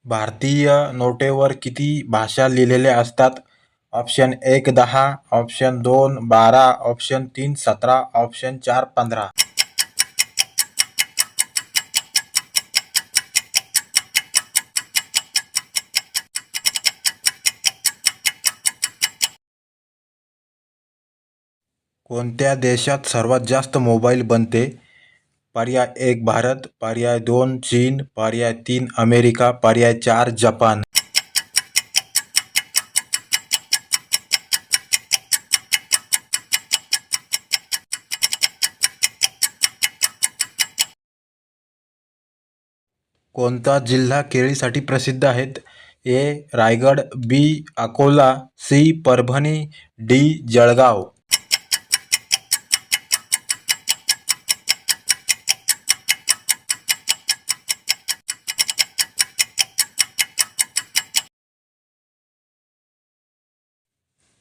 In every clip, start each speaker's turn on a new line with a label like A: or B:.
A: भारतीय नोटेवर किती भाषा लिहिलेल्या असतात? Option 1 10, option 2 12, option 3 17, option 4 15. कोणत्या देशात सर्वात जास्त मोबाईल बनते? पर्याय 1 भारत, पर्याय 2 चीन, पर्याय 3 अमेरिका, पर्याय 4 जपान. कोणता जिल्हा केळीसाठी प्रसिद्ध आहेत? ए रायगड, बी अकोला, सी परभणी, डी जळगाव.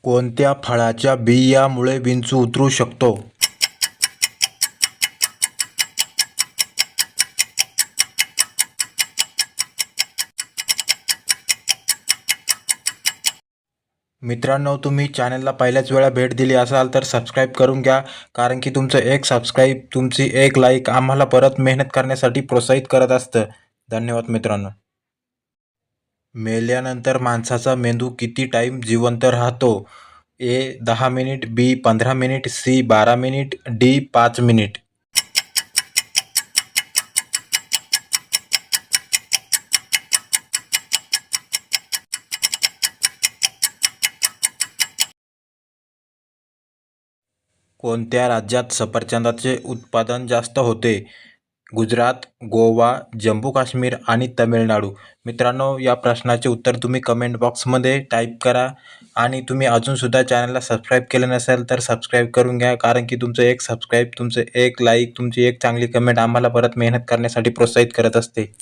A: कोणत्या फळाच्या बियांमुळे विंचू उतरू शकतो? मित्रांनो, तुम्ही चॅनलला पहिल्याच वेळा भेट दिली असाल तर सबस्क्राईब करून घ्या, कारण की तुमचं एक सबस्क्राईब, तुमची एक लाईक आम्हाला परत मेहनत करण्यासाठी प्रोत्साहित करत असतं. धन्यवाद मित्रांनो. मेल्यानंतर माणसाचा मेंदू किती टाईम जिवंत राहतो? A 10 minute, B 15 minute, C 12 minute, D 5 minute. कोणत्या राज्यात सफरचंदाचे उत्पादन जास्त होते? गुजरात, गोवा, जम्मू काश्मीर आणि तामिळनाडू. मित्रांनो, या प्रश्नाचे उत्तर तुम्ही कमेंट बॉक्समध्ये टाईप करा आणि तुम्ही अजूनसुद्धा चॅनलला सबस्क्राईब केलं नसेल तर सबस्क्राईब करून घ्या, कारण की तुमचं एक सबस्क्राईब, तुमचं एक लाईक, तुमची एक चांगली कमेंट आम्हाला परत मेहनत करण्यासाठी प्रोत्साहित करत असते.